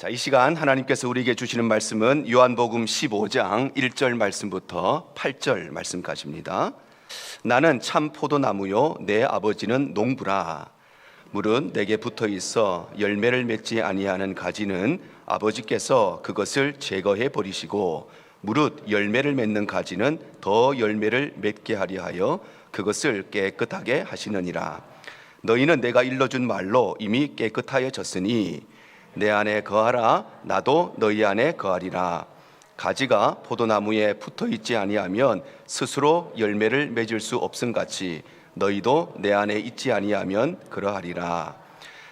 자, 이 시간 하나님께서 우리에게 주시는 말씀은 요한복음 15장 1절 말씀부터 8절 말씀까지입니다. 나는 참 포도나무요 내 아버지는 농부라. 물은 내게 붙어 있어 열매를 맺지 아니하는 가지는 아버지께서 그것을 제거해 버리시고 무릇 열매를 맺는 가지는 더 열매를 맺게 하려 하여 그것을 깨끗하게 하시느니라. 너희는 내가 일러준 말로 이미 깨끗하여졌으니 내 안에 거하라. 나도 너희 안에 거하리라. 가지가 포도나무에 붙어 있지 아니하면 스스로 열매를 맺을 수 없음 같이 너희도 내 안에 있지 아니하면 그러하리라.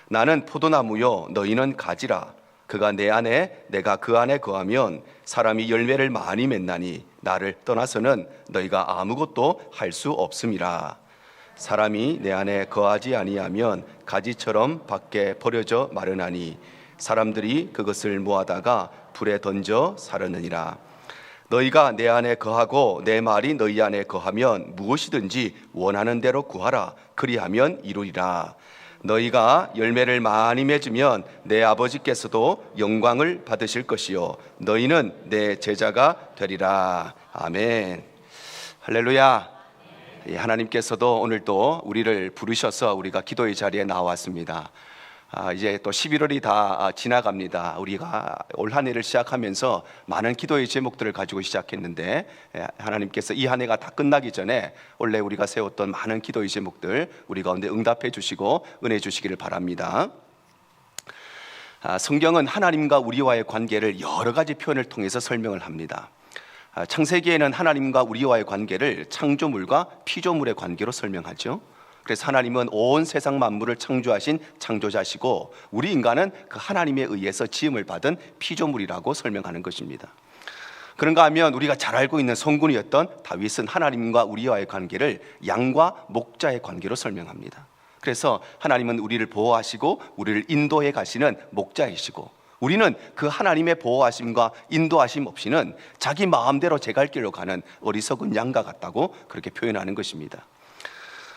나는 포도나무요 너희는 가지라. 그가 내 안에 내가 그 안에 거하면 사람이 열매를 많이 맺나니 나를 떠나서는 너희가 아무것도 할 수 없음이라. 사람이 내 안에 거하지 아니하면 가지처럼 밖에 버려져 마르나니 사람들이 그것을 모아다가 불에 던져 사르느니라. 너희가 내 안에 거하고 내 말이 너희 안에 거하면 무엇이든지 원하는 대로 구하라. 그리하면 이루리라. 너희가 열매를 많이 맺으면 내 아버지께서도 영광을 받으실 것이요 너희는 내 제자가 되리라. 아멘. 할렐루야. 하나님께서도 오늘도 우리를 부르셔서 우리가 기도의 자리에 나왔습니다. 이제 또 11월이 다 지나갑니다. 우리가 올 한 해를 시작하면서 많은 기도의 제목들을 가지고 시작했는데 하나님께서 이 한 해가 다 끝나기 전에 원래 우리가 세웠던 많은 기도의 제목들 우리 가운데 응답해 주시고 은혜 주시기를 바랍니다. 성경은 하나님과 우리와의 관계를 여러 가지 표현을 통해서 설명을 합니다. 창세기에는 하나님과 우리와의 관계를 창조물과 피조물의 관계로 설명하죠. 그래서 하나님은 온 세상 만물을 창조하신 창조자시고 우리 인간은 그 하나님에 의해서 지음을 받은 피조물이라고 설명하는 것입니다. 그런가 하면 우리가 잘 알고 있는 성군이었던 다윗은 하나님과 우리와의 관계를 양과 목자의 관계로 설명합니다. 그래서 하나님은 우리를 보호하시고 우리를 인도해 가시는 목자이시고 우리는 그 하나님의 보호하심과 인도하심 없이는 자기 마음대로 제 갈 길로 가는 어리석은 양과 같다고 그렇게 표현하는 것입니다.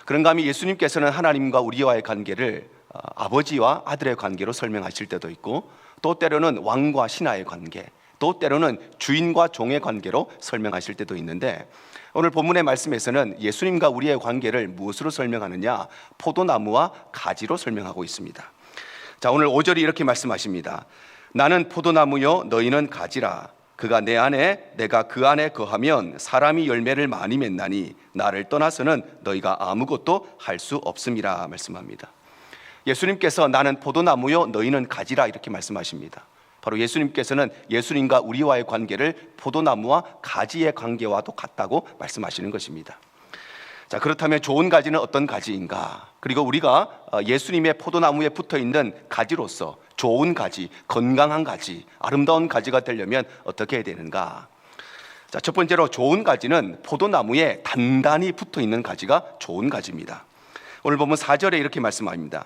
그런가 하면 예수님께서는 하나님과 우리와의 관계를 아버지와 아들의 관계로 설명하실 때도 있고 또 때로는 왕과 신하의 관계, 또 때로는 주인과 종의 관계로 설명하실 때도 있는데 오늘 본문의 말씀에서는 예수님과 우리의 관계를 무엇으로 설명하느냐? 포도나무와 가지로 설명하고 있습니다. 자, 오늘 5절이 이렇게 말씀하십니다. 나는 포도나무요 너희는 가지라. 그가 내 안에 내가 그 안에 거하면 사람이 열매를 많이 맺나니 나를 떠나서는 너희가 아무것도 할 수 없음이라 말씀합니다. 예수님께서 나는 포도나무요 너희는 가지라 이렇게 말씀하십니다. 바로 예수님께서는 예수님과 우리와의 관계를 포도나무와 가지의 관계와도 같다고 말씀하시는 것입니다. 자, 그렇다면 좋은 가지는 어떤 가지인가? 그리고 우리가 예수님의 포도나무에 붙어 있는 가지로서 좋은 가지, 건강한 가지, 아름다운 가지가 되려면 어떻게 해야 되는가? 자, 첫 번째로 좋은 가지는 포도나무에 단단히 붙어 있는 가지가 좋은 가지입니다. 오늘 보면 4절에 이렇게 말씀합니다.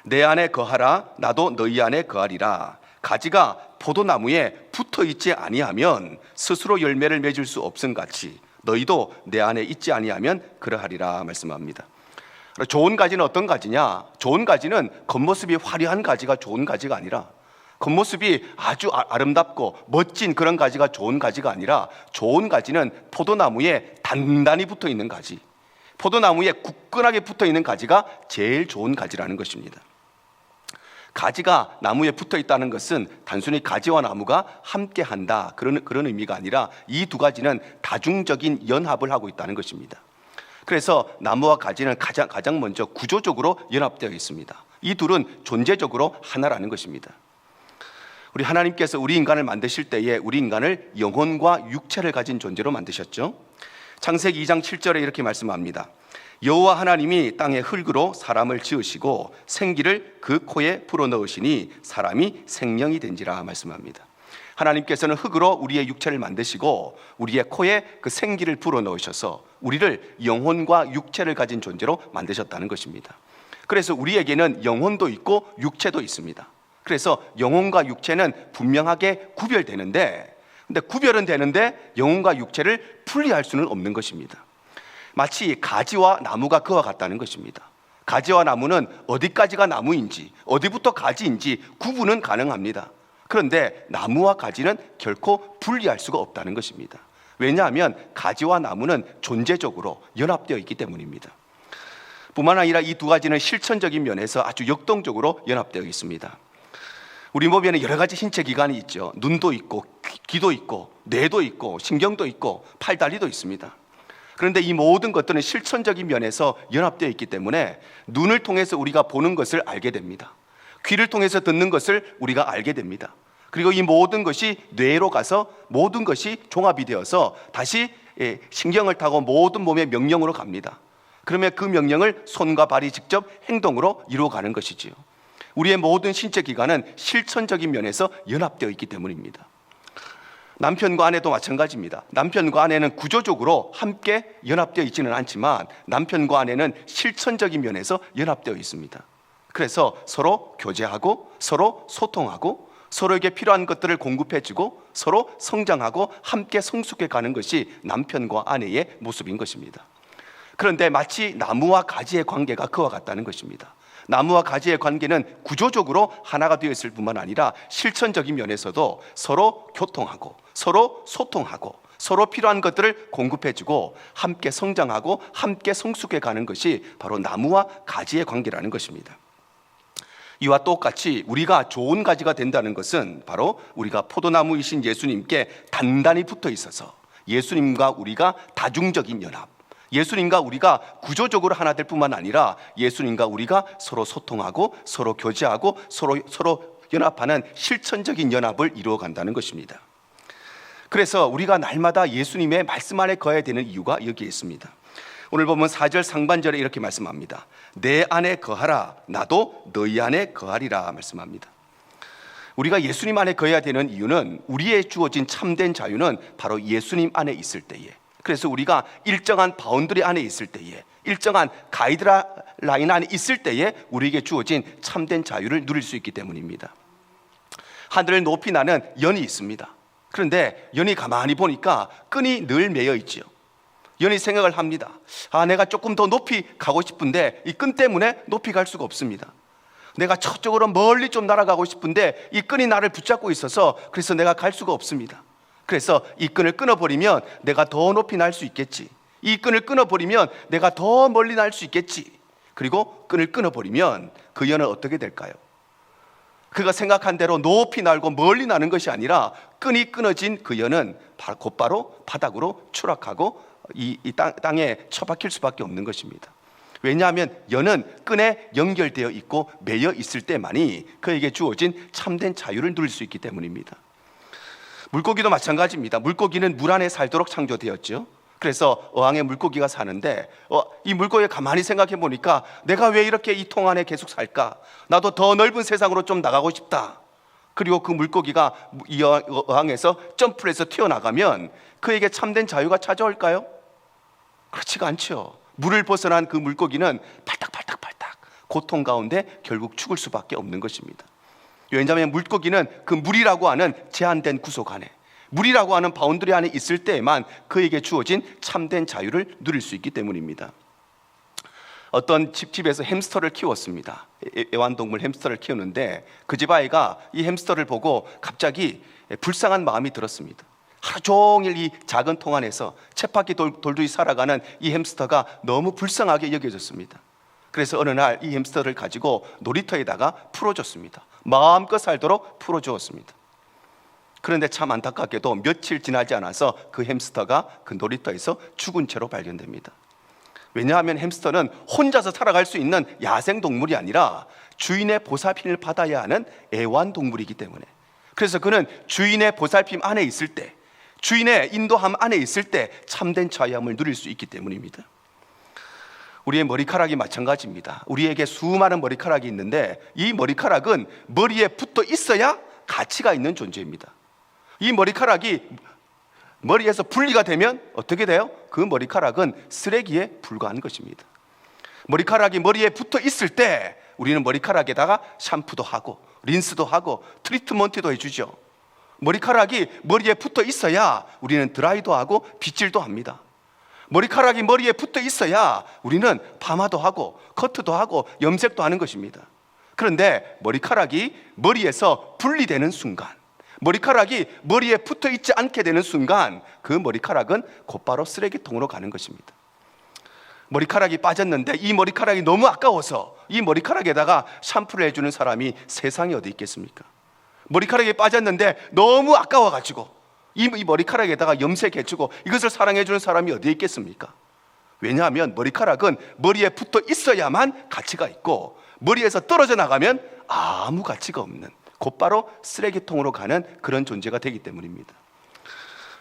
내 안에 거하라. 나도 너희 안에 거하리라. 가지가 포도나무에 붙어 있지 아니하면 스스로 열매를 맺을 수 없음 같이 너희도 내 안에 있지 아니하면 그러하리라 말씀합니다. 좋은 가지는 어떤 가지냐? 좋은 가지는 겉모습이 화려한 가지가 좋은 가지가 아니라 겉모습이 아주 아름답고 멋진 그런 가지가 좋은 가지가 아니라 좋은 가지는 포도나무에 단단히 붙어 있는 가지, 포도나무에 굳건하게 붙어 있는 가지가 제일 좋은 가지라는 것입니다. 가지가 나무에 붙어 있다는 것은 단순히 가지와 나무가 함께 한다 그런 의미가 아니라 이 두 가지는 다중적인 연합을 하고 있다는 것입니다. 그래서 나무와 가지는 가장 먼저 구조적으로 연합되어 있습니다. 이 둘은 존재적으로 하나라는 것입니다. 우리 하나님께서 우리 인간을 만드실 때에 우리 인간을 영혼과 육체를 가진 존재로 만드셨죠. 창세기 2장 7절에 이렇게 말씀합니다. 여호와 하나님이 땅의 흙으로 사람을 지으시고 생기를 그 코에 불어넣으시니 사람이 생명이 된지라 말씀합니다. 하나님께서는 흙으로 우리의 육체를 만드시고 우리의 코에 그 생기를 불어넣으셔서 우리를 영혼과 육체를 가진 존재로 만드셨다는 것입니다. 그래서 우리에게는 영혼도 있고 육체도 있습니다. 그래서 영혼과 육체는 분명하게 구별되는데 근데 구별은 되는데 영혼과 육체를 분리할 수는 없는 것입니다. 마치 가지와 나무가 그와 같다는 것입니다. 가지와 나무는 어디까지가 나무인지 어디부터 가지인지 구분은 가능합니다. 그런데 나무와 가지는 결코 분리할 수가 없다는 것입니다. 왜냐하면 가지와 나무는 존재적으로 연합되어 있기 때문입니다. 뿐만 아니라 이 두 가지는 실천적인 면에서 아주 역동적으로 연합되어 있습니다. 우리 몸에는 여러 가지 신체 기관이 있죠. 눈도 있고 귀도 있고 뇌도 있고 신경도 있고 팔다리도 있습니다. 그런데 이 모든 것들은 실천적인 면에서 연합되어 있기 때문에 눈을 통해서 우리가 보는 것을 알게 됩니다. 귀를 통해서 듣는 것을 우리가 알게 됩니다. 그리고 이 모든 것이 뇌로 가서 모든 것이 종합이 되어서 다시 신경을 타고 모든 몸의 명령으로 갑니다. 그러면 그 명령을 손과 발이 직접 행동으로 이루어가는 것이지요. 우리의 모든 신체 기관은 실천적인 면에서 연합되어 있기 때문입니다. 남편과 아내도 마찬가지입니다. 남편과 아내는 구조적으로 함께 연합되어 있지는 않지만 남편과 아내는 실천적인 면에서 연합되어 있습니다. 그래서 서로 교제하고 서로 소통하고 서로에게 필요한 것들을 공급해주고 서로 성장하고 함께 성숙해 가는 것이 남편과 아내의 모습인 것입니다. 그런데 마치 나무와 가지의 관계가 그와 같다는 것입니다. 나무와 가지의 관계는 구조적으로 하나가 되어 있을 뿐만 아니라 실천적인 면에서도 서로 교통하고 서로 소통하고 서로 필요한 것들을 공급해주고 함께 성장하고 함께 성숙해 가는 것이 바로 나무와 가지의 관계라는 것입니다. 이와 똑같이 우리가 좋은 가지가 된다는 것은 바로 우리가 포도나무이신 예수님께 단단히 붙어 있어서 예수님과 우리가 다중적인 연합, 예수님과 우리가 구조적으로 하나 될 뿐만 아니라 예수님과 우리가 서로 소통하고 서로 교제하고 서로 연합하는 실천적인 연합을 이루어 간다는 것입니다. 그래서 우리가 날마다 예수님의 말씀 안에 거해야 되는 이유가 여기에 있습니다. 오늘 보면 4절 상반절에 이렇게 말씀합니다. 내 안에 거하라, 나도 너희 안에 거하리라 말씀합니다. 우리가 예수님 안에 거해야 되는 이유는 우리의 주어진 참된 자유는 바로 예수님 안에 있을 때에, 그래서 우리가 일정한 바운더리 안에 있을 때에, 일정한 가이드라인 안에 있을 때에 우리에게 주어진 참된 자유를 누릴 수 있기 때문입니다. 하늘을 높이 나는 연이 있습니다. 그런데 연이 가만히 보니까 끈이 늘 매여 있지요. 연이 생각을 합니다. 내가 조금 더 높이 가고 싶은데 이 끈 때문에 높이 갈 수가 없습니다. 내가 저쪽으로 멀리 좀 날아가고 싶은데 이 끈이 나를 붙잡고 있어서 그래서 내가 갈 수가 없습니다. 그래서 이 끈을 끊어버리면 내가 더 높이 날 수 있겠지. 이 끈을 끊어버리면 내가 더 멀리 날 수 있겠지. 그리고 끈을 끊어버리면 그 연은 어떻게 될까요? 그가 생각한 대로 높이 날고 멀리 나는 것이 아니라 끈이 끊어진 그 연은 곧바로 바닥으로 추락하고 이 땅에 처박힐 수밖에 없는 것입니다. 왜냐하면 연은 끈에 연결되어 있고 매여 있을 때만이 그에게 주어진 참된 자유를 누릴 수 있기 때문입니다. 물고기도 마찬가지입니다. 물고기는 물 안에 살도록 창조되었죠. 그래서 어항에 물고기가 사는데 이 물고기가 가만히 생각해 보니까 내가 왜 이렇게 이 통 안에 계속 살까? 나도 더 넓은 세상으로 좀 나가고 싶다. 그리고 그 물고기가 이 어항에서 점프를 해서 튀어나가면 그에게 참된 자유가 찾아올까요? 그렇지가 않죠. 물을 벗어난 그 물고기는 팔딱팔딱팔딱 고통 가운데 결국 죽을 수밖에 없는 것입니다. 왜냐하면 물고기는 그 물이라고 하는 제한된 구속 안에, 물이라고 하는 바운더리 안에 있을 때에만 그에게 주어진 참된 자유를 누릴 수 있기 때문입니다. 어떤 집에서 햄스터를 키웠습니다. 애완동물 햄스터를 키우는데 그 집 아이가 이 햄스터를 보고 갑자기 불쌍한 마음이 들었습니다. 하루 종일 이 작은 통 안에서 쳇바퀴 돌듯이 살아가는 이 햄스터가 너무 불쌍하게 여겨졌습니다. 그래서 어느 날 이 햄스터를 가지고 놀이터에다가 풀어줬습니다. 마음껏 살도록 풀어주었습니다. 그런데 참 안타깝게도 며칠 지나지 않아서 그 햄스터가 그 놀이터에서 죽은 채로 발견됩니다. 왜냐하면 햄스터는 혼자서 살아갈 수 있는 야생동물이 아니라 주인의 보살핌을 받아야 하는 애완동물이기 때문에, 그래서 그는 주인의 보살핌 안에 있을 때, 주인의 인도함 안에 있을 때 참된 자유함을 누릴 수 있기 때문입니다. 우리의 머리카락이 마찬가지입니다. 우리에게 수많은 머리카락이 있는데 이 머리카락은 머리에 붙어 있어야 가치가 있는 존재입니다. 이 머리카락이 머리에서 분리가 되면 어떻게 돼요? 그 머리카락은 쓰레기에 불과한 것입니다. 머리카락이 머리에 붙어 있을 때 우리는 머리카락에다가 샴푸도 하고 린스도 하고 트리트먼트도 해주죠. 머리카락이 머리에 붙어 있어야 우리는 드라이도 하고 빗질도 합니다. 머리카락이 머리에 붙어 있어야 우리는 파마도 하고 커트도 하고 염색도 하는 것입니다. 그런데 머리카락이 머리에서 분리되는 순간, 머리카락이 머리에 붙어 있지 않게 되는 순간 그 머리카락은 곧바로 쓰레기통으로 가는 것입니다. 머리카락이 빠졌는데 이 머리카락이 너무 아까워서 이 머리카락에다가 샴푸를 해주는 사람이 세상에 어디 있겠습니까? 머리카락이 빠졌는데 너무 아까워가지고 이 머리카락에다가 염색해주고 이것을 사랑해주는 사람이 어디에 있겠습니까? 왜냐하면 머리카락은 머리에 붙어 있어야만 가치가 있고 머리에서 떨어져 나가면 아무 가치가 없는, 곧바로 쓰레기통으로 가는 그런 존재가 되기 때문입니다.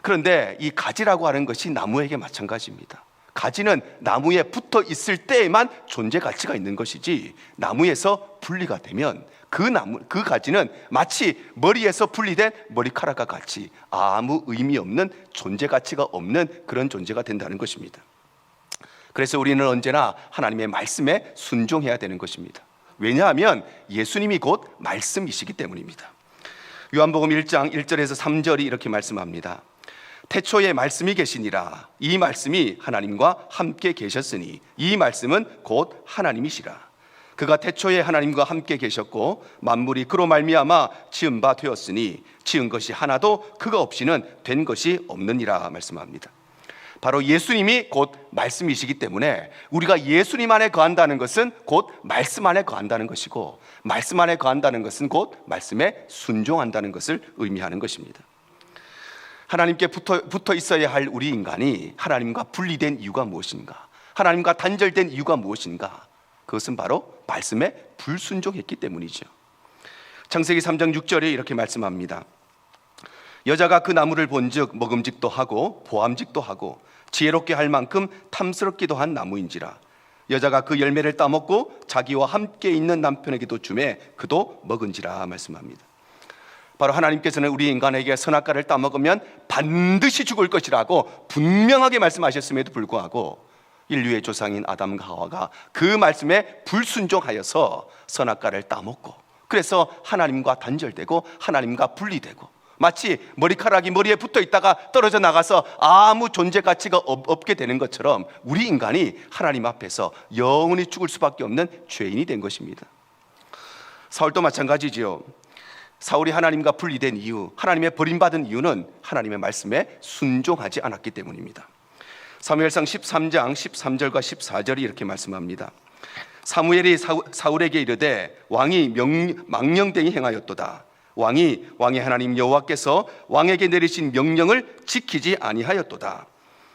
그런데 이 가지라고 하는 것이 나무에게 마찬가지입니다. 가지는 나무에 붙어 있을 때에만 존재 가치가 있는 것이지 나무에서 분리가 되면 그 가지는 마치 머리에서 분리된 머리카락과 같이 아무 의미 없는, 존재 가치가 없는 그런 존재가 된다는 것입니다. 그래서 우리는 언제나 하나님의 말씀에 순종해야 되는 것입니다. 왜냐하면 예수님이 곧 말씀이시기 때문입니다. 요한복음 1장 1절에서 3절이 이렇게 말씀합니다. 태초에 말씀이 계시니라. 이 말씀이 하나님과 함께 계셨으니 이 말씀은 곧 하나님이시라. 그가 태초에 하나님과 함께 계셨고 만물이 그로 말미암아 지은 바 되었으니 지은 것이 하나도 그가 없이는 된 것이 없느니라 말씀합니다. 바로 예수님이 곧 말씀이시기 때문에 우리가 예수님 안에 거한다는 것은 곧 말씀 안에 거한다는 것이고, 말씀 안에 거한다는 것은 곧 말씀에 순종한다는 것을 의미하는 것입니다. 하나님께 붙어 있어야 할 우리 인간이 하나님과 분리된 이유가 무엇인가? 하나님과 단절된 이유가 무엇인가? 그것은 바로 말씀에 불순종했기 때문이죠. 창세기 3장 6절에 이렇게 말씀합니다. 여자가 그 나무를 본즉 먹음직도 하고 보암직도 하고 지혜롭게 할 만큼 탐스럽기도 한 나무인지라. 여자가 그 열매를 따먹고 자기와 함께 있는 남편에게도 주매 그도 먹은지라 말씀합니다. 바로 하나님께서는 우리 인간에게 선악과를 따먹으면 반드시 죽을 것이라고 분명하게 말씀하셨음에도 불구하고 인류의 조상인 아담과 하와가 그 말씀에 불순종하여서 선악과를 따먹고, 그래서 하나님과 단절되고 하나님과 분리되고 마치 머리카락이 머리에 붙어 있다가 떨어져 나가서 아무 존재 가치가 없게 되는 것처럼 우리 인간이 하나님 앞에서 영원히 죽을 수밖에 없는 죄인이 된 것입니다. 사울도 마찬가지지요. 사울이 하나님과 분리된 이유, 하나님의 버림받은 이유는 하나님의 말씀에 순종하지 않았기 때문입니다. 사무엘상 13장 13절과 14절이 이렇게 말씀합니다. 사무엘이 사울에게 이르되 왕이 망령되이 행하였도다. 왕의 하나님 여호와께서 왕에게 내리신 명령을 지키지 아니하였도다.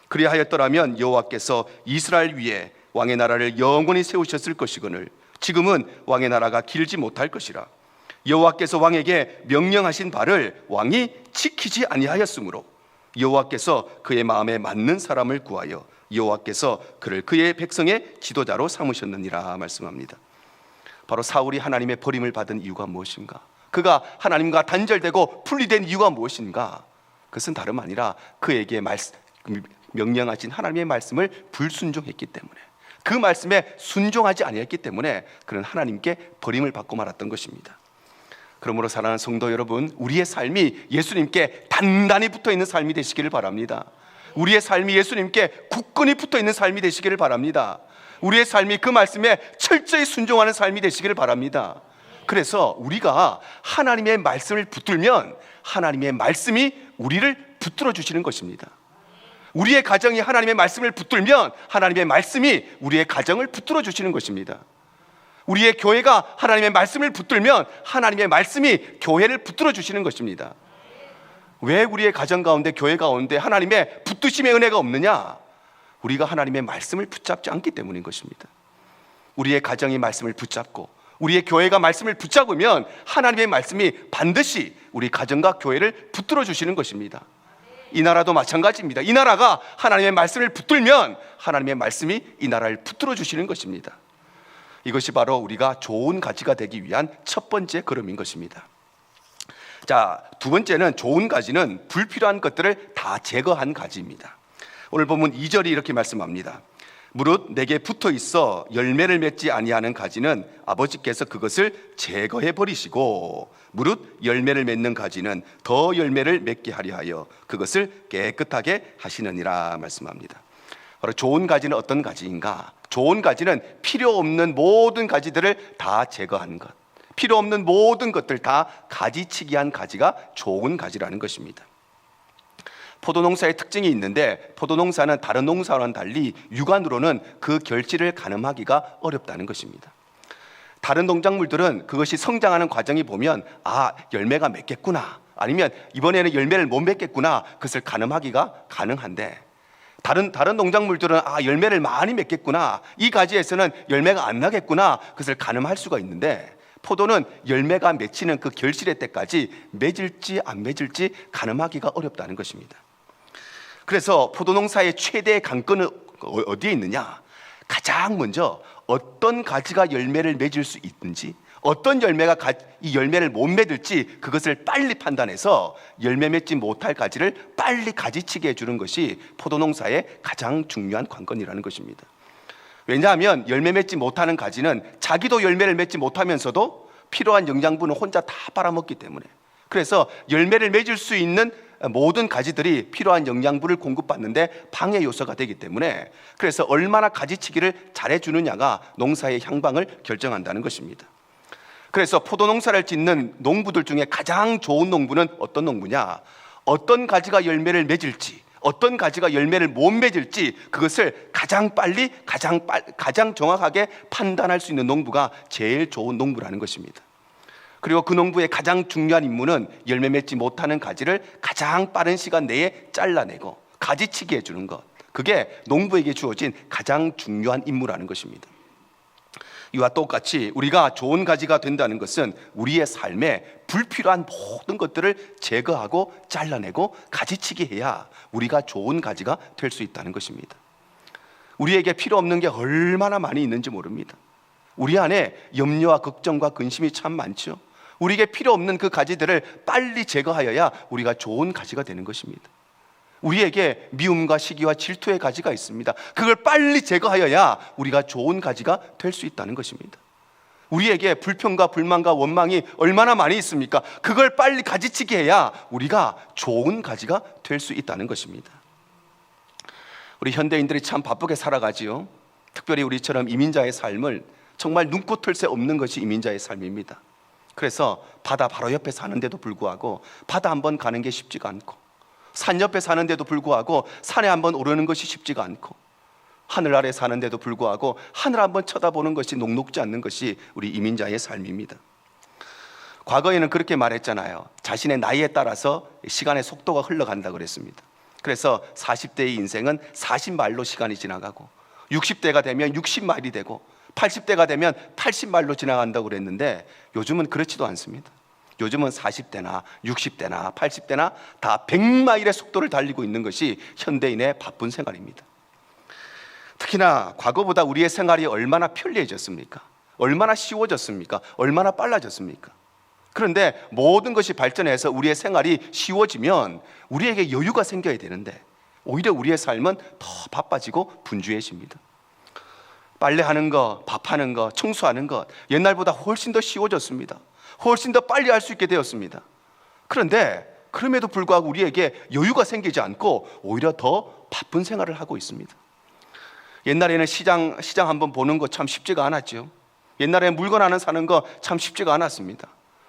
그리하였더라면 여호와께서 이스라엘 위에 왕의 나라를 영원히 세우셨을 것이거늘 지금은 왕의 나라가 길지 못할 것이라. 여호와께서 왕에게 명령하신 바를 왕이 지키지 아니하였으므로 여호와께서 그의 마음에 맞는 사람을 구하여 여호와께서 그를 그의 백성의 지도자로 삼으셨느니라 말씀합니다. 바로 사울이 하나님의 버림을 받은 이유가 무엇인가? 그가 하나님과 단절되고 분리된 이유가 무엇인가? 그것은 다름 아니라 그에게 명령하신 하나님의 말씀을 불순종했기 때문에, 그 말씀에 순종하지 아니했기 때문에 그는 하나님께 버림을 받고 말았던 것입니다. 그러므로 사랑하는 성도 여러분, 우리의 삶이 예수님께 단단히 붙어있는 삶이 되시기를 바랍니다. 우리의 삶이 예수님께 굳건히 붙어있는 삶이 되시기를 바랍니다. 우리의 삶이 그 말씀에 철저히 순종하는 삶이 되시기를 바랍니다. 그래서 우리가 하나님의 말씀을 붙들면 하나님의 말씀이 우리를 붙들어 주시는 것입니다. 우리의 가정이 하나님의 말씀을 붙들면 하나님의 말씀이 우리의 가정을 붙들어 주시는 것입니다. 우리의 교회가 하나님의 말씀을 붙들면 하나님의 말씀이 교회를 붙들어 주시는 것입니다. 왜 우리의 가정 가운데, 교회 가운데 하나님의 붙드심의 은혜가 없느냐? 우리가 하나님의 말씀을 붙잡지 않기 때문인 것입니다. 우리의 가정이 말씀을 붙잡고 우리의 교회가 말씀을 붙잡으면 하나님의 말씀이 반드시 우리 가정과 교회를 붙들어 주시는 것입니다. 이 나라도 마찬가지입니다. 이 나라가 하나님의 말씀을 붙들면 하나님의 말씀이 이 나라를 붙들어 주시는 것입니다. 이것이 바로 우리가 좋은 가지가 되기 위한 첫 번째 걸음인 것입니다. 자, 두 번째는 좋은 가지는 불필요한 것들을 다 제거한 가지입니다. 오늘 보면 2절이 이렇게 말씀합니다. 무릇 내게 붙어 있어 열매를 맺지 아니하는 가지는 아버지께서 그것을 제거해 버리시고 무릇 열매를 맺는 가지는 더 열매를 맺게 하려 하여 그것을 깨끗하게 하시느니라 말씀합니다. 바로 좋은 가지는 어떤 가지인가? 좋은 가지는 필요 없는 모든 가지들을 다 제거한 것. 필요 없는 모든 것들 다 가지치기한 가지가 좋은 가지라는 것입니다. 포도농사의 특징이 있는데 포도농사는 다른 농사와는 달리 육안으로는 그 결실을 가늠하기가 어렵다는 것입니다. 다른 농작물들은 그것이 성장하는 과정이 보면 열매가 맺겠구나, 아니면 이번에는 열매를 못 맺겠구나, 그것을 가늠하기가 가능한데 다른 농작물들은 열매를 많이 맺겠구나, 이 가지에서는 열매가 안 나겠구나, 그것을 가늠할 수가 있는데 포도는 열매가 맺히는 그 결실의 때까지 맺을지 안 맺을지 가늠하기가 어렵다는 것입니다. 그래서 포도농사의 최대의 관건은 어디에 있느냐? 가장 먼저 어떤 가지가 열매를 맺을 수 있는지, 어떤 열매가 이 열매를 못 맺을지 그것을 빨리 판단해서 열매 맺지 못할 가지를 빨리 가지치게 해주는 것이 포도농사의 가장 중요한 관건이라는 것입니다. 왜냐하면 열매 맺지 못하는 가지는 자기도 열매를 맺지 못하면서도 필요한 영양분을 혼자 다 빨아먹기 때문에, 그래서 열매를 맺을 수 있는 모든 가지들이 필요한 영양분을 공급받는데 방해 요소가 되기 때문에, 그래서 얼마나 가지치기를 잘해주느냐가 농사의 향방을 결정한다는 것입니다. 그래서 포도농사를 짓는 농부들 중에 가장 좋은 농부는 어떤 농부냐? 어떤 가지가 열매를 맺을지, 어떤 가지가 열매를 못 맺을지 그것을 가장 빨리 가장 정확하게 판단할 수 있는 농부가 제일 좋은 농부라는 것입니다. 그리고 그 농부의 가장 중요한 임무는 열매 맺지 못하는 가지를 가장 빠른 시간 내에 잘라내고 가지치기 해주는 것, 그게 농부에게 주어진 가장 중요한 임무라는 것입니다. 이와 똑같이 우리가 좋은 가지가 된다는 것은 우리의 삶에 불필요한 모든 것들을 제거하고 잘라내고 가지치기 해야 우리가 좋은 가지가 될 수 있다는 것입니다. 우리에게 필요 없는 게 얼마나 많이 있는지 모릅니다. 우리 안에 염려와 걱정과 근심이 참 많죠. 우리에게 필요 없는 그 가지들을 빨리 제거하여야 우리가 좋은 가지가 되는 것입니다. 우리에게 미움과 시기와 질투의 가지가 있습니다. 그걸 빨리 제거하여야 우리가 좋은 가지가 될 수 있다는 것입니다. 우리에게 불평과 불만과 원망이 얼마나 많이 있습니까? 그걸 빨리 가지치게 해야 우리가 좋은 가지가 될 수 있다는 것입니다. 우리 현대인들이 참 바쁘게 살아가지요. 특별히 우리처럼 이민자의 삶을 정말 눈코 뜰 새 없는 것이 이민자의 삶입니다. 그래서 바다 바로 옆에 사는데도 불구하고 바다 한번 가는 게 쉽지가 않고, 산 옆에 사는데도 불구하고 산에 한번 오르는 것이 쉽지가 않고, 하늘 아래 사는데도 불구하고 하늘 한번 쳐다보는 것이 녹록지 않는 것이 우리 이민자의 삶입니다. 과거에는 그렇게 말했잖아요. 자신의 나이에 따라서 시간의 속도가 흘러간다고 그랬습니다. 그래서 40대의 인생은 40마일로 시간이 지나가고, 60대가 되면 60마일이 되고, 80대가 되면 80마일로 지나간다고 그랬는데 요즘은 그렇지도 않습니다. 요즘은 40대나 60대나 80대나 다 100마일의 속도를 달리고 있는 것이 현대인의 바쁜 생활입니다. 특히나 과거보다 우리의 생활이 얼마나 편리해졌습니까? 얼마나 쉬워졌습니까? 얼마나 빨라졌습니까? 그런데 모든 것이 발전해서 우리의 생활이 쉬워지면 우리에게 여유가 생겨야 되는데 오히려 우리의 삶은 더 바빠지고 분주해집니다. 빨래하는 거, 밥하는 거, 청소하는 것 옛날보다 훨씬 더 쉬워졌습니다. 훨씬 더 빨리 할 수 있게 되었습니다. 그런데 그럼에도 불구하고 우리에게 여유가 생기지 않고 오히려 더 바쁜 생활을 하고 있습니다. 옛날에는 시장 한번 보는 거 참 쉽지가 않았죠. 옛날에 물건 하나 사는 거 참 쉽지가 않았습니다.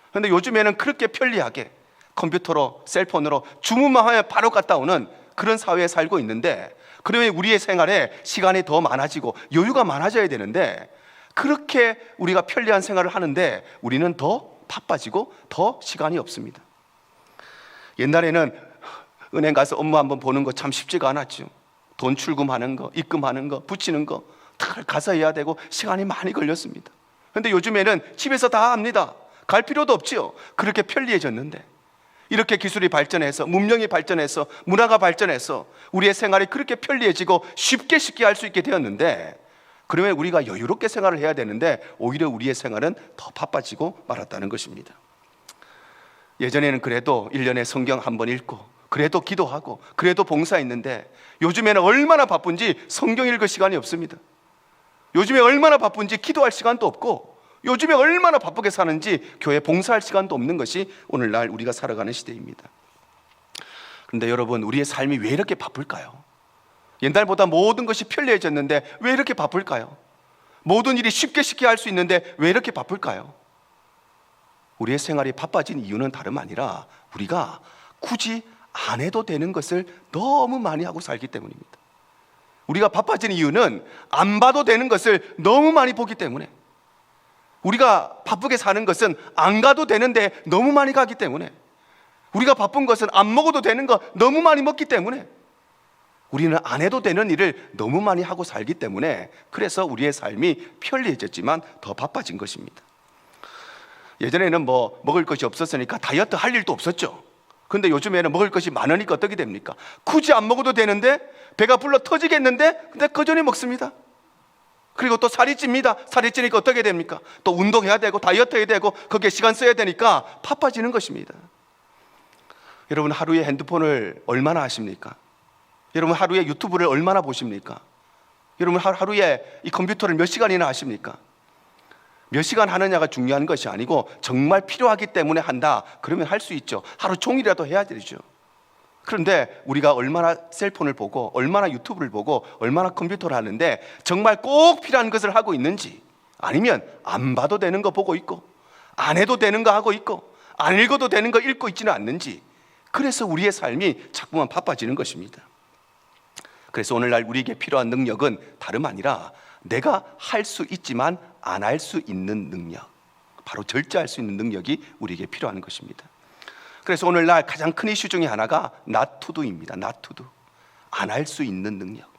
그런데 요즘에는 그렇게 편리하게 컴퓨터로, 셀폰으로 주문만 하면 바로 갔다 오는 그런 사회에 살고 있는데, 그러면 우리의 생활에 시간이 더 많아지고 여유가 많아져야 되는데 그렇게 우리가 편리한 생활을 하는데 우리는 더 바빠지고 더 시간이 없습니다. 옛날에는 은행 가서 업무 한번 보는 거 참 쉽지가 않았죠. 돈 출금하는 거, 입금하는 거, 붙이는 거 다 가서 해야 되고 시간이 많이 걸렸습니다. 그런데 요즘에는 집에서 다 합니다. 갈 필요도 없지요. 그렇게 편리해졌는데, 이렇게 기술이 발전해서, 문명이 발전해서, 문화가 발전해서 우리의 생활이 그렇게 편리해지고 쉽게 할 수 있게 되었는데, 그러면 우리가 여유롭게 생활을 해야 되는데 오히려 우리의 생활은 더 바빠지고 말았다는 것입니다. 예전에는 그래도 1년에 성경 한 번 읽고, 그래도 기도하고, 그래도 봉사했는데 요즘에는 얼마나 바쁜지 성경 읽을 시간이 없습니다. 요즘에 얼마나 바쁜지 기도할 시간도 없고, 요즘에 얼마나 바쁘게 사는지 교회 봉사할 시간도 없는 것이 오늘날 우리가 살아가는 시대입니다. 그런데 여러분, 우리의 삶이 왜 이렇게 바쁠까요? 옛날보다 모든 것이 편리해졌는데 왜 이렇게 바쁠까요? 모든 일이 쉽게 할 수 있는데 왜 이렇게 바쁠까요? 우리의 생활이 바빠진 이유는 다름 아니라 우리가 굳이 안 해도 되는 것을 너무 많이 하고 살기 때문입니다. 우리가 바빠진 이유는 안 봐도 되는 것을 너무 많이 보기 때문에, 우리가 바쁘게 사는 것은 안 가도 되는데 너무 많이 가기 때문에, 우리가 바쁜 것은 안 먹어도 되는 거 너무 많이 먹기 때문에, 우리는 안 해도 되는 일을 너무 많이 하고 살기 때문에, 그래서 우리의 삶이 편리해졌지만 더 바빠진 것입니다. 예전에는 먹을 것이 없었으니까 다이어트 할 일도 없었죠. 근데 요즘에는 먹을 것이 많으니까 어떻게 됩니까? 굳이 안 먹어도 되는데 배가 불러 터지겠는데 근데 꾸준히 먹습니다. 그리고 또 살이 찝니다. 살이 찌니까 어떻게 됩니까? 또 운동해야 되고 다이어트 해야 되고 거기에 시간 써야 되니까 바빠지는 것입니다. 여러분, 하루에 핸드폰을 얼마나 하십니까? 여러분, 하루에 유튜브를 얼마나 보십니까? 여러분, 하루에 이 컴퓨터를 몇 시간이나 하십니까? 몇 시간 하느냐가 중요한 것이 아니고 정말 필요하기 때문에 한다, 그러면 할 수 있죠. 하루 종일이라도 해야 되죠. 그런데 우리가 얼마나 셀폰을 보고 얼마나 유튜브를 보고 얼마나 컴퓨터를 하는데 정말 꼭 필요한 것을 하고 있는지, 아니면 안 봐도 되는 거 보고 있고 안 해도 되는 거 하고 있고 안 읽어도 되는 거 읽고 있지는 않는지, 그래서 우리의 삶이 자꾸만 바빠지는 것입니다. 그래서 오늘날 우리에게 필요한 능력은 다름 아니라 내가 할 수 있지만 안 할 수 있는 능력, 바로 절제할 수 있는 능력이 우리에게 필요한 것입니다. 그래서 오늘날 가장 큰 이슈 중에 하나가 not to do입니다. not to do, 안 할 수 있는 능력.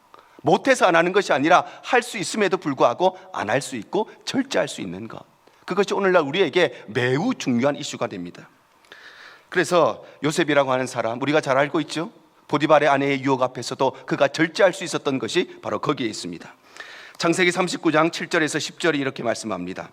못해서 안 하는 것이 아니라 할 수 있음에도 불구하고 안 할 수 있고 절제할 수 있는 것, 그것이 오늘날 우리에게 매우 중요한 이슈가 됩니다. 그래서 요셉이라고 하는 사람, 우리가 잘 알고 있죠. 보디발의 아내의 유혹 앞에서도 그가 절제할 수 있었던 것이 바로 거기에 있습니다. 창세기 39장 7절에서 10절이 이렇게 말씀합니다.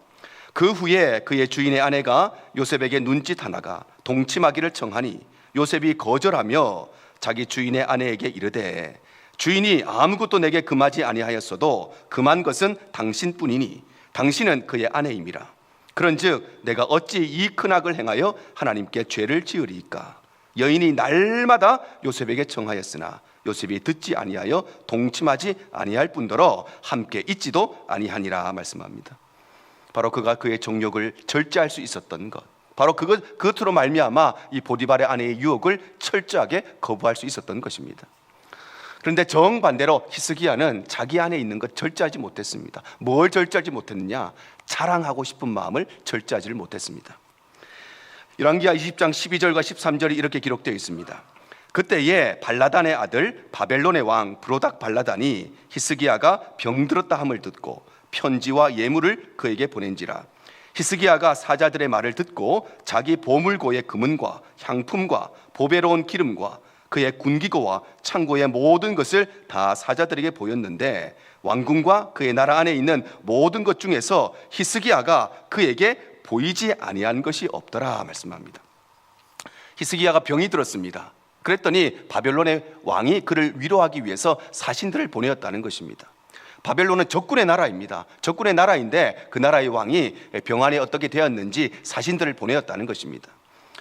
그 후에 그의 주인의 아내가 요셉에게 눈짓 하나가 동침하기를 청하니 요셉이 거절하며 자기 주인의 아내에게 이르되, 주인이 아무것도 내게 금하지 아니하였어도 금한 것은 당신뿐이니 당신은 그의 아내임이라. 그런즉 내가 어찌 이 큰 악을 행하여 하나님께 죄를 지으리이까. 여인이 날마다 요셉에게 청하였으나 요셉이 듣지 아니하여 동침하지 아니할 뿐더러 함께 있지도 아니하니라 말씀합니다. 바로 그가 그의 정욕을 절제할 수 있었던 것, 바로 그것으로 말미암아 이 보디발의 아내의 유혹을 철저하게 거부할 수 있었던 것입니다. 그런데 정반대로 히스기야는 자기 안에 있는 것 절제하지 못했습니다. 뭘 절제하지 못했느냐? 자랑하고 싶은 마음을 절제하지 못했습니다. 열왕기하 20장 12절과 13절이 이렇게 기록되어 있습니다. 그때에 발라단의 아들 바벨론의 왕 브로닥 발라단이 히스기야가 병들었다 함을 듣고 편지와 예물을 그에게 보낸지라. 히스기야가 사자들의 말을 듣고 자기 보물고의 금은과 향품과 보배로운 기름과 그의 군기고와 창고의 모든 것을 다 사자들에게 보였는데 왕궁과 그의 나라 안에 있는 모든 것 중에서 히스기야가 그에게 보이지 아니한 것이 없더라 말씀합니다. 히스기야가 병이 들었습니다. 그랬더니 바벨론의 왕이 그를 위로하기 위해서 사신들을 보내었다는 것입니다. 바벨론은 적군의 나라입니다. 적군의 나라인데 그 나라의 왕이 병환에 어떻게 되었는지 사신들을 보내었다는 것입니다.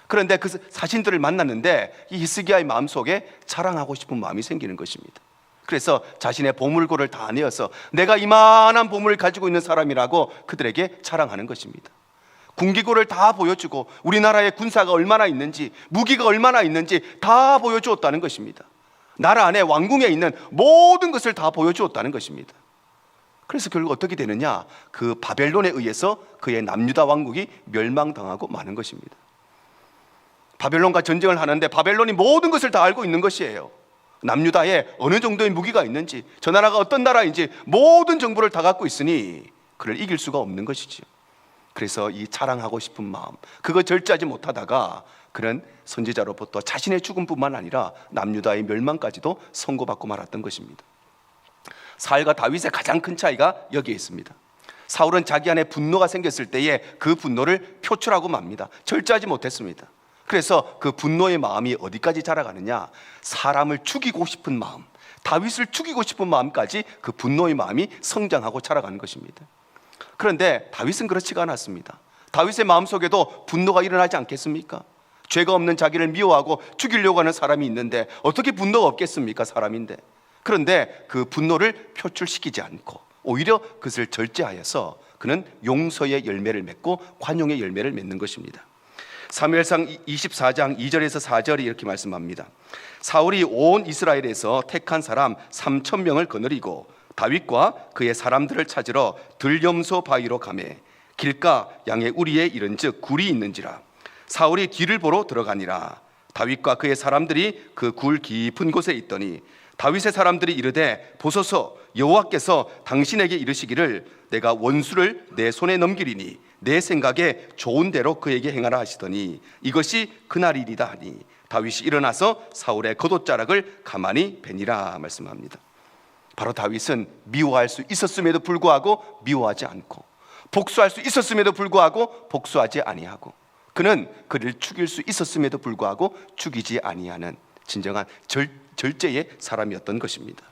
그런데 그 사신들을 만났는데 이 히스기야의 마음속에 자랑하고 싶은 마음이 생기는 것입니다. 그래서 자신의 보물고를 다 내어서 내가 이만한 보물을 가지고 있는 사람이라고 그들에게 자랑하는 것입니다. 군기고를 다 보여주고 우리나라의 군사가 얼마나 있는지, 무기가 얼마나 있는지 다 보여주었다는 것입니다. 나라 안에 왕궁에 있는 모든 것을 다 보여주었다는 것입니다. 그래서 결국 어떻게 되느냐? 그 바벨론에 의해서 그의 남유다 왕국이 멸망당하고 마는 것입니다. 바벨론과 전쟁을 하는데 바벨론이 모든 것을 다 알고 있는 것이에요. 남유다에 어느 정도의 무기가 있는지, 저 나라가 어떤 나라인지 모든 정보를 다 갖고 있으니 그를 이길 수가 없는 것이지요. 그래서 이 자랑하고 싶은 마음, 그거 절제하지 못하다가 그는 선지자로부터 자신의 죽음뿐만 아니라 남유다의 멸망까지도 선고받고 말았던 것입니다. 사울과 다윗의 가장 큰 차이가 여기에 있습니다. 사울은 자기 안에 분노가 생겼을 때에 그 분노를 표출하고 맙니다. 절제하지 못했습니다. 그래서 그 분노의 마음이 어디까지 자라가느냐? 사람을 죽이고 싶은 마음, 다윗을 죽이고 싶은 마음까지 그 분노의 마음이 성장하고 자라가는 것입니다. 그런데 다윗은 그렇지가 않았습니다. 다윗의 마음속에도 분노가 일어나지 않겠습니까? 죄가 없는 자기를 미워하고 죽이려고 하는 사람이 있는데 어떻게 분노가 없겠습니까? 사람인데. 그런데 그 분노를 표출시키지 않고 오히려 그것을 절제하여서 그는 용서의 열매를 맺고 관용의 열매를 맺는 것입니다. 사무엘상 24장 2절에서 4절이 이렇게 말씀합니다. 사울이 온 이스라엘에서 택한 사람 3,000명을 거느리고 다윗과 그의 사람들을 찾으러 들염소 바위로 가매 길가 양의 우리에 이른즉 굴이 있는지라. 사울이 뒤를 보러 들어가니라. 다윗과 그의 사람들이 그 굴 깊은 곳에 있더니 다윗의 사람들이 이르되 보소서, 여호와께서 당신에게 이르시기를 내가 원수를 내 손에 넘기리니 내 생각에 좋은 대로 그에게 행하라 하시더니 이것이 그날이리다 하니 다윗이 일어나서 사울의 겉옷자락을 가만히 베니라 말씀합니다. 바로 다윗은 미워할 수 있었음에도 불구하고 미워하지 않고, 복수할 수 있었음에도 불구하고 복수하지 아니하고, 그는 그를 죽일 수 있었음에도 불구하고 죽이지 아니하는 진정한 절제의 사람이었던 것입니다.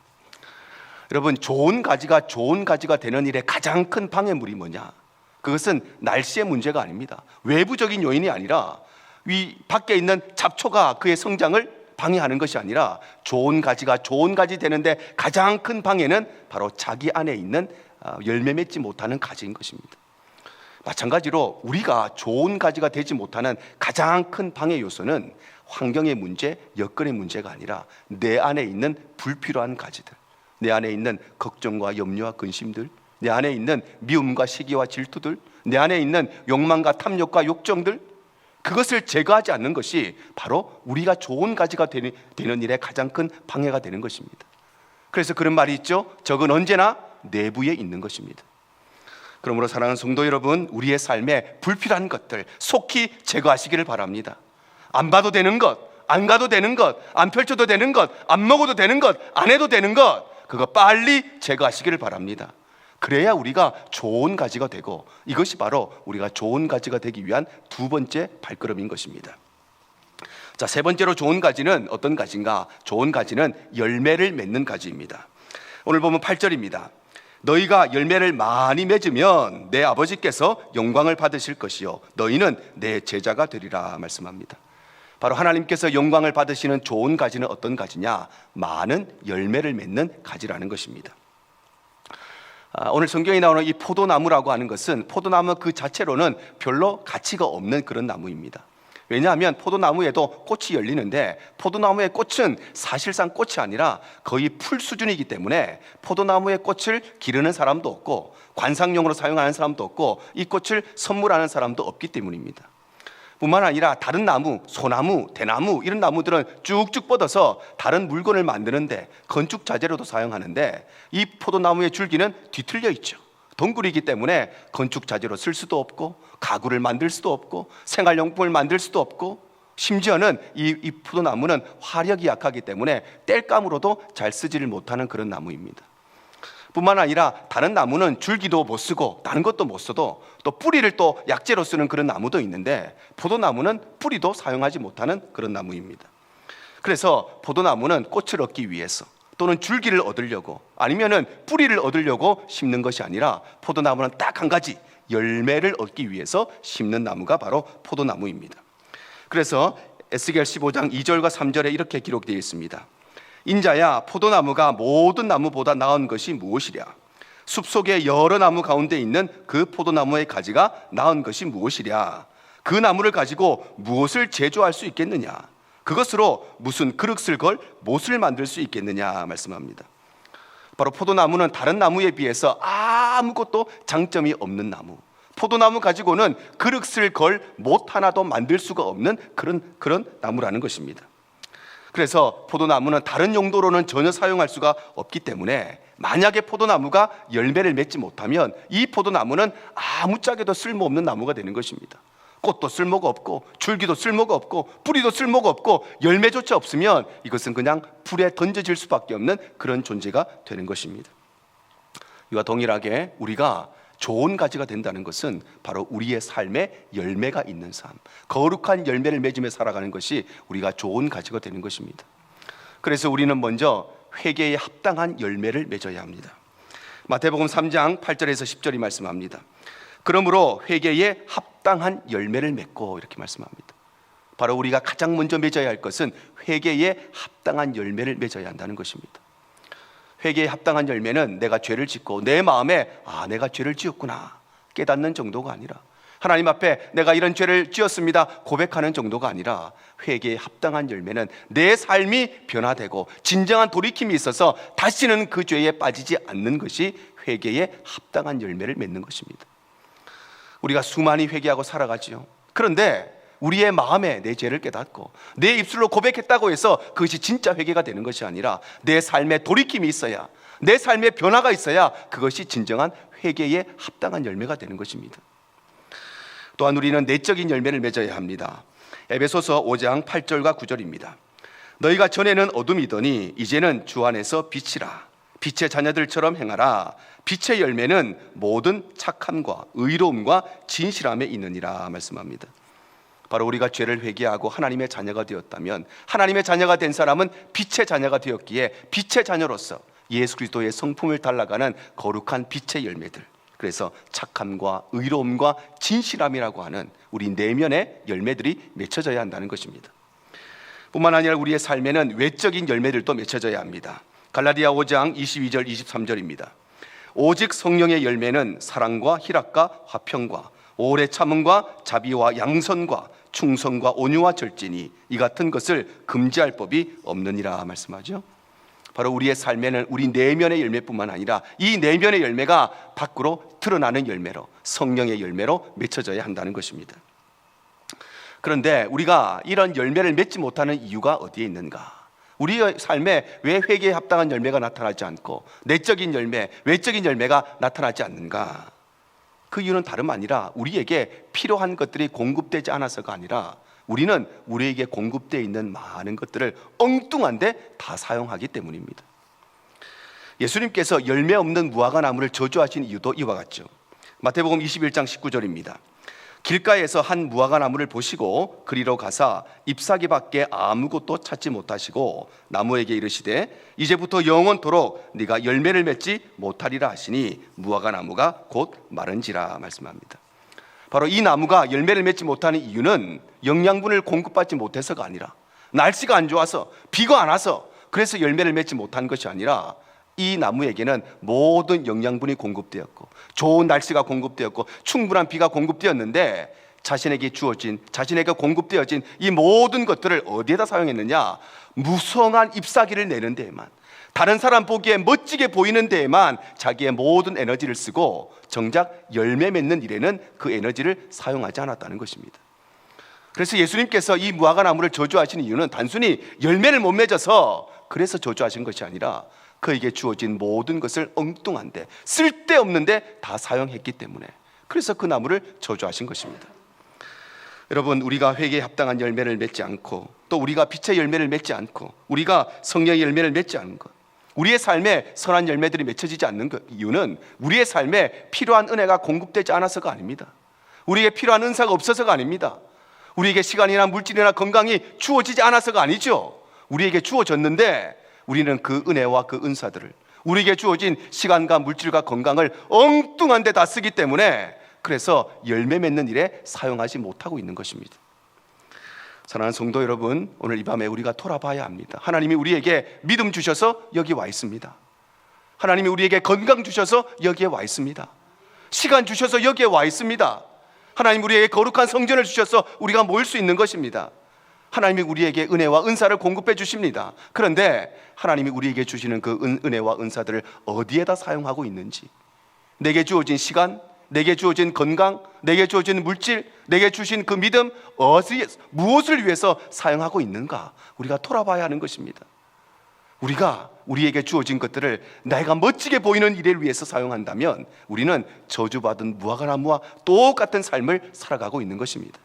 여러분, 좋은 가지가 되는 일의 가장 큰 방해물이 뭐냐? 그것은 날씨의 문제가 아닙니다. 외부적인 요인이 아니라 위 밖에 있는 잡초가 그의 성장을 방해하는 것이 아니라 좋은 가지가 좋은 가지 되는데 가장 큰 방해는 바로 자기 안에 있는 열매 맺지 못하는 가지인 것입니다. 마찬가지로 우리가 좋은 가지가 되지 못하는 가장 큰 방해 요소는 환경의 문제, 여건의 문제가 아니라 내 안에 있는 불필요한 가지들, 내 안에 있는 걱정과 염려와 근심들, 내 안에 있는 미움과 시기와 질투들, 내 안에 있는 욕망과 탐욕과 욕정들, 그것을 제거하지 않는 것이 바로 우리가 좋은 가지가 되는 일에 가장 큰 방해가 되는 것입니다. 그래서 그런 말이 있죠. 적은 언제나 내부에 있는 것입니다. 그러므로 사랑하는 성도 여러분, 우리의 삶에 불필요한 것들 속히 제거하시기를 바랍니다. 안 봐도 되는 것, 안 가도 되는 것, 안 펼쳐도 되는 것, 안 먹어도 되는 것, 안 해도 되는 것, 그거 빨리 제거하시기를 바랍니다. 그래야 우리가 좋은 가지가 되고, 이것이 바로 우리가 좋은 가지가 되기 위한 두 번째 발걸음인 것입니다. 자, 세 번째로 좋은 가지는 어떤 가지인가? 좋은 가지는 열매를 맺는 가지입니다. 오늘 보면 8절입니다. 너희가 열매를 많이 맺으면 내 아버지께서 영광을 받으실 것이요 너희는 내 제자가 되리라 말씀합니다. 바로 하나님께서 영광을 받으시는 좋은 가지는 어떤 가지냐? 많은 열매를 맺는 가지라는 것입니다. 오늘 성경에 나오는 이 포도나무라고 하는 것은 포도나무 그 자체로는 별로 가치가 없는 그런 나무입니다. 왜냐하면 포도나무에도 꽃이 열리는데 포도나무의 꽃은 사실상 꽃이 아니라 거의 풀 수준이기 때문에 포도나무의 꽃을 기르는 사람도 없고 관상용으로 사용하는 사람도 없고 이 꽃을 선물하는 사람도 없기 때문입니다. 뿐만 아니라 다른 나무, 소나무, 대나무 이런 나무들은 쭉쭉 뻗어서 다른 물건을 만드는데 건축 자재로도 사용하는데 이 포도나무의 줄기는 뒤틀려 있죠. 덩굴이기 때문에 건축 자재로 쓸 수도 없고 가구를 만들 수도 없고 생활용품을 만들 수도 없고 심지어는 이 포도나무는 화력이 약하기 때문에 땔감으로도 잘 쓰지를 못하는 그런 나무입니다. 뿐만 아니라 다른 나무는 줄기도 못 쓰고 다른 것도 못 써도 또 뿌리를 또 약재로 쓰는 그런 나무도 있는데 포도나무는 뿌리도 사용하지 못하는 그런 나무입니다. 그래서 포도나무는 꽃을 얻기 위해서 또는 줄기를 얻으려고 아니면은 뿌리를 얻으려고 심는 것이 아니라 포도나무는 딱 한 가지 열매를 얻기 위해서 심는 나무가 바로 포도나무입니다. 그래서 에스겔 15장 2절과 3절에 이렇게 기록되어 있습니다. 인자야, 포도나무가 모든 나무보다 나은 것이 무엇이랴? 숲속의 여러 나무 가운데 있는 그 포도나무의 가지가 나은 것이 무엇이랴? 그 나무를 가지고 무엇을 제조할 수 있겠느냐? 그것으로 무슨 그릇을 걸 못을 만들 수 있겠느냐 말씀합니다. 바로 포도나무는 다른 나무에 비해서 아무것도 장점이 없는 나무, 포도나무 가지고는 그릇을 걸 못 하나도 만들 수가 없는 그런 나무라는 것입니다. 그래서 포도나무는 다른 용도로는 전혀 사용할 수가 없기 때문에 만약에 포도나무가 열매를 맺지 못하면 이 포도나무는 아무짝에도 쓸모없는 나무가 되는 것입니다. 꽃도 쓸모가 없고 줄기도 쓸모가 없고 뿌리도 쓸모가 없고 열매조차 없으면 이것은 그냥 불에 던져질 수밖에 없는 그런 존재가 되는 것입니다. 이와 동일하게 우리가 좋은 가지가 된다는 것은 바로 우리의 삶에 열매가 있는 삶, 거룩한 열매를 맺으며 살아가는 것이 우리가 좋은 가지가 되는 것입니다. 그래서 우리는 먼저 회개에 합당한 열매를 맺어야 합니다. 마태복음 3장 8절에서 10절이 말씀합니다. 그러므로 회개에 합당한 열매를 맺고 이렇게 말씀합니다. 바로 우리가 가장 먼저 맺어야 할 것은 회개에 합당한 열매를 맺어야 한다는 것입니다. 회개에 합당한 열매는 내가 죄를 짓고 내 마음에 내가 죄를 지었구나 깨닫는 정도가 아니라 하나님 앞에 내가 이런 죄를 지었습니다 고백하는 정도가 아니라 회개에 합당한 열매는 내 삶이 변화되고 진정한 돌이킴이 있어서 다시는 그 죄에 빠지지 않는 것이 회개에 합당한 열매를 맺는 것입니다. 우리가 수많이 회개하고 살아가지요. 그런데 우리의 마음에 내 죄를 깨닫고 내 입술로 고백했다고 해서 그것이 진짜 회개가 되는 것이 아니라 내 삶에 돌이킴이 있어야, 내 삶에 변화가 있어야 그것이 진정한 회개에 합당한 열매가 되는 것입니다. 또한 우리는 내적인 열매를 맺어야 합니다. 에베소서 5장 8절과 9절입니다. 너희가 전에는 어둠이더니 이제는 주 안에서 빛이라. 빛의 자녀들처럼 행하라. 빛의 열매는 모든 착함과 의로움과 진실함에 있느니라 말씀합니다. 바로 우리가 죄를 회개하고 하나님의 자녀가 되었다면, 하나님의 자녀가 된 사람은 빛의 자녀가 되었기에 빛의 자녀로서 예수 그리스도의 성품을 닮아가는 거룩한 빛의 열매들, 그래서 착함과 의로움과 진실함이라고 하는 우리 내면의 열매들이 맺혀져야 한다는 것입니다. 뿐만 아니라 우리의 삶에는 외적인 열매들도 맺혀져야 합니다. 갈라디아 5장 22절 23절입니다. 오직 성령의 열매는 사랑과 희락과 화평과 오래 참음과 자비와 양선과 충성과 온유와 절제니 이 같은 것을 금지할 법이 없느니라 말씀하죠. 바로 우리의 삶에는 우리 내면의 열매뿐만 아니라 이 내면의 열매가 밖으로 드러나는 열매로, 성령의 열매로 맺혀져야 한다는 것입니다. 그런데 우리가 이런 열매를 맺지 못하는 이유가 어디에 있는가? 우리의 삶에 왜 회개에 합당한 열매가 나타나지 않고 내적인 열매, 외적인 열매가 나타나지 않는가? 그 이유는 다름 아니라 우리에게 필요한 것들이 공급되지 않아서가 아니라 우리는 우리에게 공급되어 있는 많은 것들을 엉뚱한데 다 사용하기 때문입니다. 예수님께서 열매 없는 무화과 나무를 저주하신 이유도 이와 같죠. 마태복음 21장 19절입니다. 길가에서 한 무화과 나무를 보시고 그리로 가사 잎사귀밖에 아무것도 찾지 못하시고 나무에게 이르시되 이제부터 영원토록 네가 열매를 맺지 못하리라 하시니 무화과 나무가 곧 마른지라 말씀합니다. 바로 이 나무가 열매를 맺지 못하는 이유는 영양분을 공급받지 못해서가 아니라, 날씨가 안 좋아서, 비가 안 와서 그래서 열매를 맺지 못한 것이 아니라 이 나무에게는 모든 영양분이 공급되었고 좋은 날씨가 공급되었고 충분한 비가 공급되었는데 자신에게 주어진, 자신에게 공급되어진 이 모든 것들을 어디에다 사용했느냐? 무성한 잎사귀를 내는 데에만, 다른 사람 보기에 멋지게 보이는 데에만 자기의 모든 에너지를 쓰고 정작 열매 맺는 일에는 그 에너지를 사용하지 않았다는 것입니다. 그래서 예수님께서 이 무화과 나무를 저주하신 이유는 단순히 열매를 못 맺어서 그래서 저주하신 것이 아니라 그에게 주어진 모든 것을 엉뚱한데, 쓸데없는데 다 사용했기 때문에, 그래서 그 나무를 저주하신 것입니다. 여러분, 우리가 회개에 합당한 열매를 맺지 않고 또 우리가 빛의 열매를 맺지 않고 우리가 성령의 열매를 맺지 않는 것, 우리의 삶에 선한 열매들이 맺혀지지 않는 것, 이유는 우리의 삶에 필요한 은혜가 공급되지 않아서가 아닙니다. 우리에게 필요한 은사가 없어서가 아닙니다. 우리에게 시간이나 물질이나 건강이 주어지지 않아서가 아니죠. 우리에게 주어졌는데 우리는 그 은혜와 그 은사들을, 우리에게 주어진 시간과 물질과 건강을 엉뚱한 데 다 쓰기 때문에 그래서 열매 맺는 일에 사용하지 못하고 있는 것입니다. 사랑하는 성도 여러분, 오늘 이 밤에 우리가 돌아봐야 합니다. 하나님이 우리에게 믿음 주셔서 여기 와 있습니다. 하나님이 우리에게 건강 주셔서 여기에 와 있습니다. 시간 주셔서 여기에 와 있습니다. 하나님 우리에게 거룩한 성전을 주셔서 우리가 모일 수 있는 것입니다. 하나님이 우리에게 은혜와 은사를 공급해 주십니다. 그런데 하나님이 우리에게 주시는 그 은혜와 은사들을 어디에다 사용하고 있는지, 내게 주어진 시간, 내게 주어진 건강, 내게 주어진 물질, 내게 주신 그 믿음, 무엇을 위해서 사용하고 있는가, 우리가 돌아봐야 하는 것입니다. 우리가 우리에게 주어진 것들을 내가 멋지게 보이는 일을 위해서 사용한다면 우리는 저주받은 무화과 나무와 똑같은 삶을 살아가고 있는 것입니다.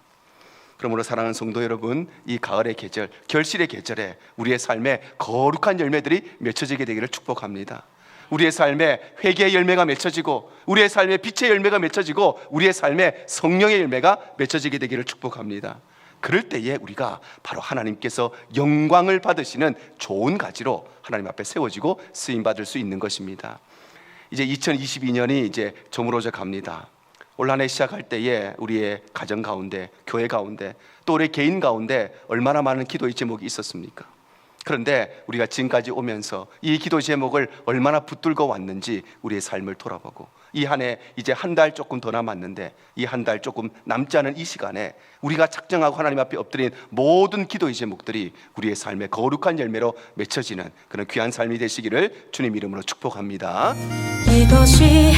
그러므로 사랑하는 성도 여러분, 이 가을의 계절, 결실의 계절에 우리의 삶에 거룩한 열매들이 맺혀지게 되기를 축복합니다. 우리의 삶에 회개의 열매가 맺혀지고 우리의 삶에 빛의 열매가 맺혀지고 우리의 삶에 성령의 열매가 맺혀지게 되기를 축복합니다. 그럴 때에 우리가 바로 하나님께서 영광을 받으시는 좋은 가지로 하나님 앞에 세워지고 쓰임받을 수 있는 것입니다. 이제 2022년이 이제 저물어져 갑니다. 올 한 해 시작할 때에 우리의 가정 가운데, 교회 가운데, 또 우리 개인 가운데 얼마나 많은 기도의 제목이 있었습니까? 그런데 우리가 지금까지 오면서 이 기도 제목을 얼마나 붙들고 왔는지 우리의 삶을 돌아보고 이 한 해 이제 한 달 조금 더 남았는데 이 한 달 조금 남지 않은 이 시간에 우리가 작정하고 하나님 앞에 엎드린 모든 기도의 제목들이 우리의 삶의 거룩한 열매로 맺혀지는 그런 귀한 삶이 되시기를 주님 이름으로 축복합니다. 이것이